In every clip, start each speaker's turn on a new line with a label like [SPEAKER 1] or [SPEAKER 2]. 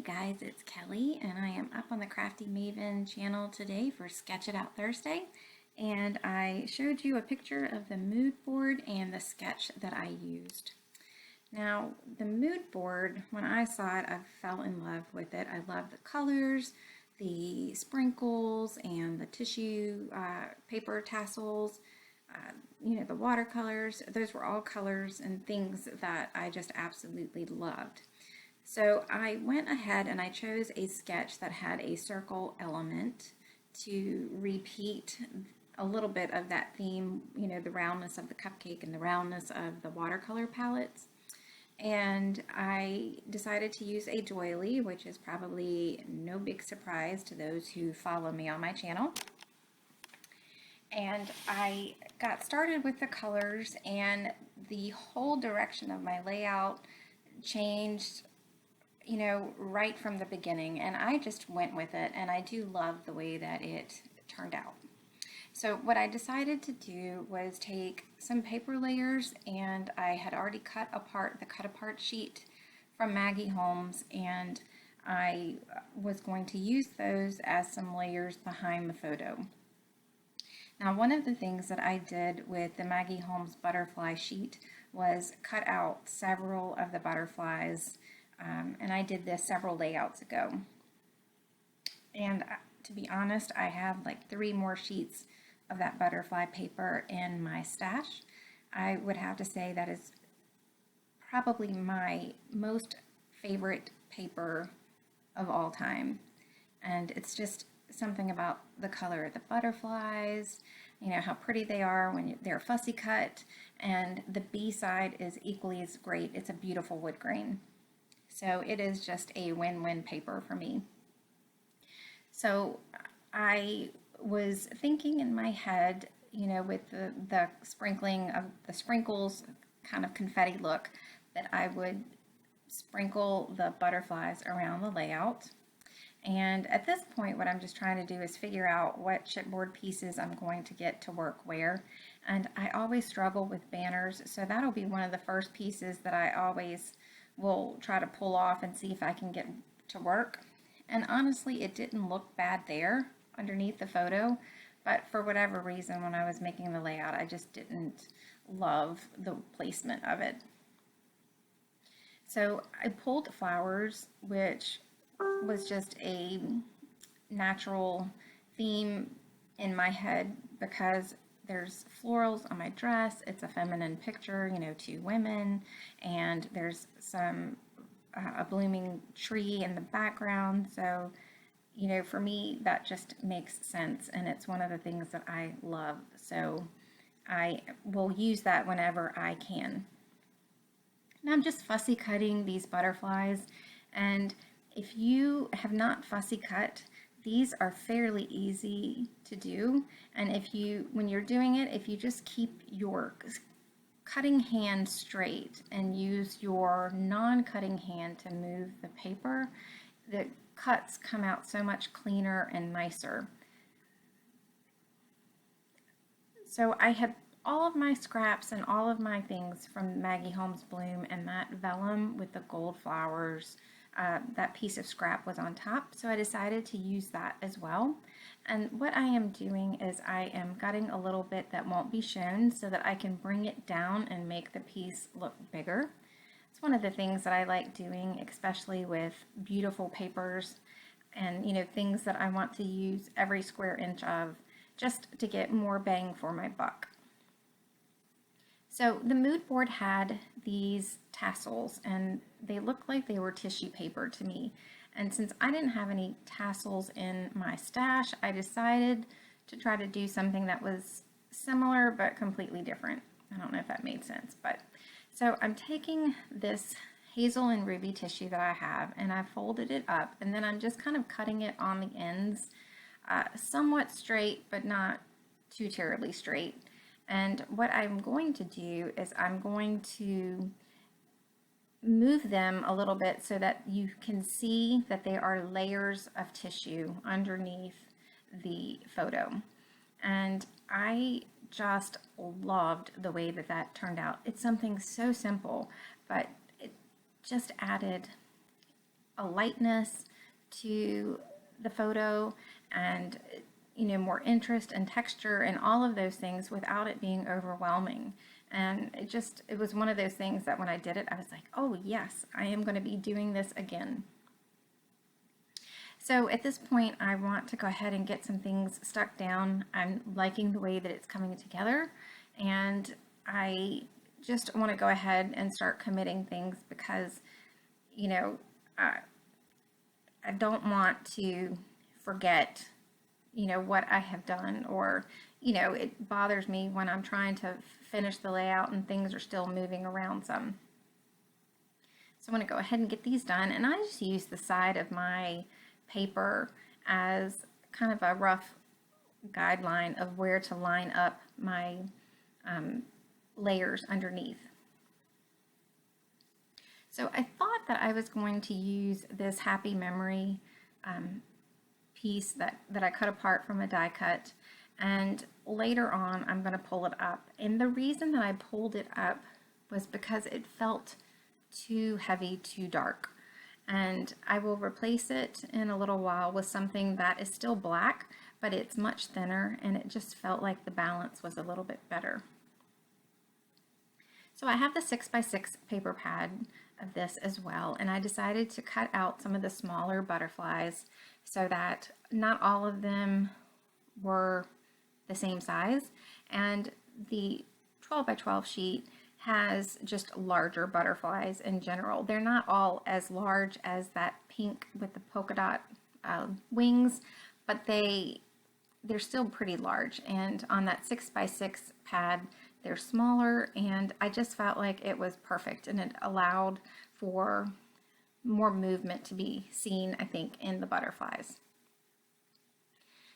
[SPEAKER 1] guys, it's Kelly and I am up on the Crafty Maven channel today for Sketch It Out Thursday, and I showed you a picture of the mood board and the sketch that I used. Now the mood board, when I saw it, I fell in love with it. I love the colors, the sprinkles, and the tissue paper tassels, the watercolors. Those were all colors and things that I just absolutely loved. So I went ahead and I chose a sketch that had a circle element to repeat a little bit of that theme, the roundness of the cupcake and the roundness of the watercolor palettes. And I decided to use a doily, which is probably no big surprise to those who follow me on my channel. And I got started with the colors, and the whole direction of my layout changed right from the beginning, and I just went with it, and I do love the way that it turned out. So what I decided to do was take some paper layers, and I had already cut apart the cut apart sheet from Maggie Holmes, and I was going to use those as some layers behind the photo. Now, one of the things that I did with the Maggie Holmes butterfly sheet was cut out several of the butterflies. And I did this several layouts ago. And to be honest, I have like 3 more sheets of that butterfly paper in my stash. I would have to say that is probably my most favorite paper of all time. And it's just something about the color of the butterflies, how pretty they are when they're fussy cut, and the B side is equally as great. It's a beautiful wood grain. So it is just a win-win paper for me. So I was thinking in my head, with the sprinkling of the sprinkles, kind of confetti look, that I would sprinkle the butterflies around the layout. And at this point, what I'm just trying to do is figure out what chipboard pieces I'm going to get to work where. And I always struggle with banners, so that'll be one of the first pieces that I always will try to pull off and see if I can get to work. And honestly, it didn't look bad there underneath the photo, but for whatever reason, when I was making the layout, I just didn't love the placement of it. So I pulled flowers, which was just a natural theme in my head because there's florals on my dress. It's a feminine picture, 2 women, and there's a blooming tree in the background. So, for me, that just makes sense, and it's one of the things that I love. So I will use that whenever I can. Now I'm just fussy cutting these butterflies, and if you have not fussy cut, these are fairly easy to do, and when you're doing it, if you just keep your cutting hand straight and use your non-cutting hand to move the paper, the cuts come out so much cleaner and nicer. So I had all of my scraps and all of my things from Maggie Holmes Bloom, and that vellum with the gold flowers, that piece of scrap was on top, so I decided to use that as well. And what I am doing is I am gutting a little bit that won't be shown so that I can bring it down and make the piece look bigger. It's one of the things that I like doing, especially with beautiful papers and things that I want to use every square inch of, just to get more bang for my buck. So the mood board had these tassels, and they looked like they were tissue paper to me. And since I didn't have any tassels in my stash, I decided to try to do something that was similar but completely different. I don't know if that made sense, but so I'm taking this hazel and ruby tissue that I have, and I folded it up, and then I'm just kind of cutting it on the ends, somewhat straight, but not too terribly straight. And what I'm going to do is I'm going to move them a little bit so that you can see that they are layers of tissue underneath the photo. And I just loved the way that that turned out. It's something so simple, but it just added a lightness to the photo and, you know, more interest and texture and all of those things without it being overwhelming. And it was one of those things that when I did it, I was like, oh yes, I am going to be doing this again. So at this point, I want to go ahead and get some things stuck down. I'm liking the way that it's coming together, and I just want to go ahead and start committing things because, you know, I don't want to forget, you know, what I have done, or, you know, it bothers me when I'm trying to finish the layout and things are still moving around some. So I'm going to go ahead and get these done, and I just use the side of my paper as kind of a rough guideline of where to line up my layers underneath. So I thought that I was going to use this happy memory piece that I cut apart from a die cut, and later on I'm going to pull it up. And the reason that I pulled it up was because it felt too heavy, too dark. And I will replace it in a little while with something that is still black, but it's much thinner, and it just felt like the balance was a little bit better. So I have the 6x6 paper pad of this as well, and I decided to cut out some of the smaller butterflies so that not all of them were the same size, and the 12x12 sheet has just larger butterflies in general. They're not all as large as that pink with the polka dot wings, but they're still pretty large. And on that 6x6 pad, they're smaller, and I just felt like it was perfect, and it allowed for more movement to be seen, I think, in the butterflies.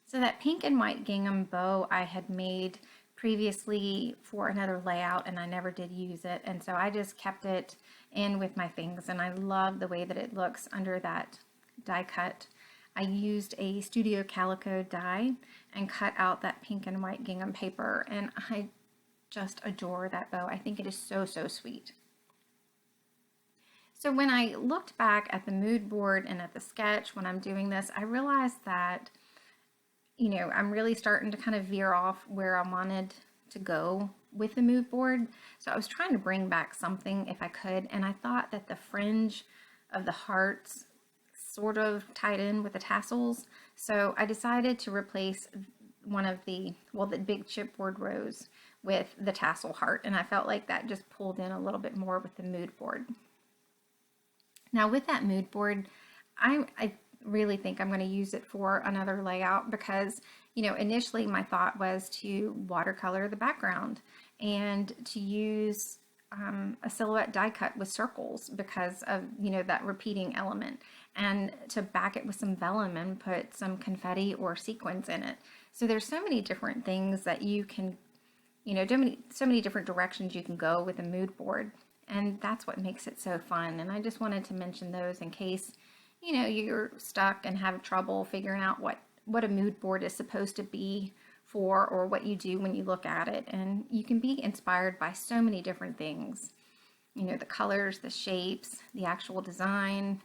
[SPEAKER 1] So that pink and white gingham bow I had made previously for another layout, and I never did use it, and so I just kept it in with my things, and I love the way that it looks under that die cut. I used a Studio Calico die and cut out that pink and white gingham paper, and I just adore that bow. I think it is so, so sweet. So when I looked back at the mood board and at the sketch when I'm doing this, I realized that, you know, I'm really starting to kind of veer off where I wanted to go with the mood board. So I was trying to bring back something if I could, and I thought that the fringe of the hearts sort of tied in with the tassels. So I decided to replace one of the big chipboard rose with the tassel heart, and I felt like that just pulled in a little bit more with the mood board. Now with that mood board, I really think I'm going to use it for another layout because, you know, initially my thought was to watercolor the background and to use a silhouette die cut with circles because of, you know, that repeating element, and to back it with some vellum and put some confetti or sequins in it. So there's so many different things that you can, you know, so many different directions you can go with a mood board, and that's what makes it so fun. And I just wanted to mention those in case, you know, you're stuck and have trouble figuring out what a mood board is supposed to be for, or what you do when you look at it. And you can be inspired by so many different things, you know, the colors, the shapes, the actual design.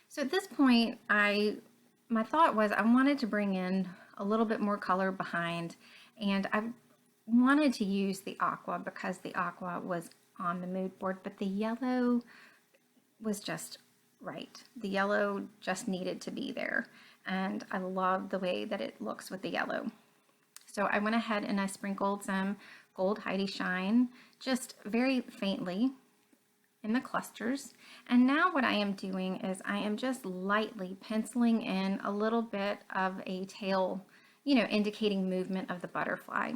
[SPEAKER 1] So at this point, my thought was I wanted to bring in a little bit more color behind, and I wanted to use the aqua because the aqua was on the mood board, but the yellow was just right. The yellow just needed to be there, and I love the way that it looks with the yellow. So I went ahead and I sprinkled some Gold Heidi Shine just very faintly in the clusters, and now what I am doing is I am just lightly penciling in a little bit of a tail, you know, indicating movement of the butterfly.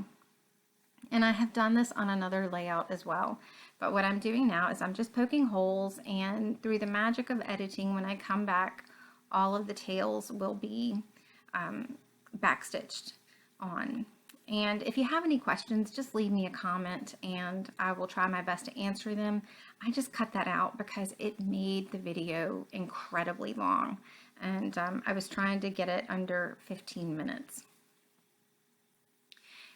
[SPEAKER 1] And I have done this on another layout as well. But what I'm doing now is I'm just poking holes, and through the magic of editing, when I come back, all of the tails will be backstitched on. And if you have any questions, just leave me a comment and I will try my best to answer them. I just cut that out because it made the video incredibly long, and I was trying to get it under 15 minutes.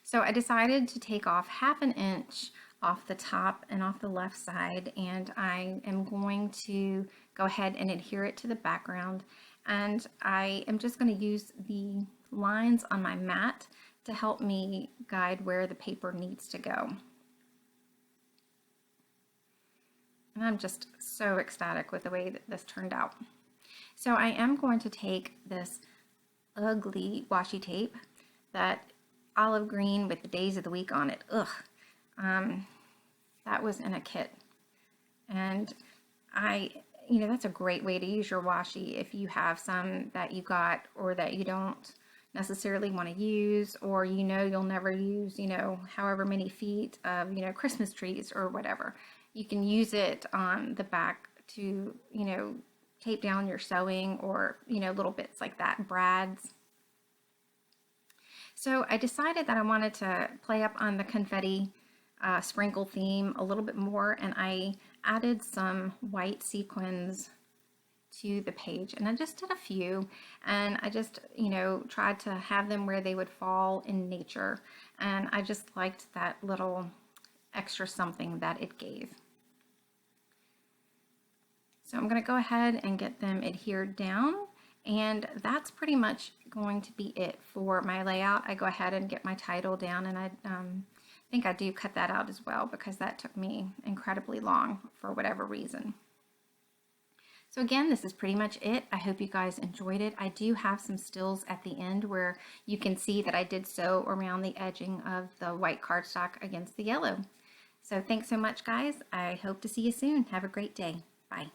[SPEAKER 1] So I decided to take off 1/2 inch off the top and off the left side, and I am going to go ahead and adhere it to the background. And I am just going to use the lines on my mat to help me guide where the paper needs to go. And I'm just so ecstatic with the way that this turned out. So I am going to take this ugly washi tape, that olive green with the days of the week on it. Ugh. That was in a kit. And that's a great way to use your washi if you have some that you got or that you don't necessarily want to use, or you'll never use, however many feet of, Christmas trees or whatever. You can use it on the back to, tape down your sewing, or, little bits like that, brads. So I decided that I wanted to play up on the confetti sprinkle theme a little bit more, and I added some white sequins to the page, and I just did a few, and I just tried to have them where they would fall in nature, and I just liked that little extra something that it gave. So I'm going to go ahead and get them adhered down, and that's pretty much going to be it for my layout. I go ahead and get my title down, and I think I do cut that out as well because that took me incredibly long for whatever reason. So again, this is pretty much it. I hope you guys enjoyed it. I do have some stills at the end where you can see that I did sew around the edging of the white cardstock against the yellow. So thanks so much, guys. I hope to see you soon. Have a great day. Bye.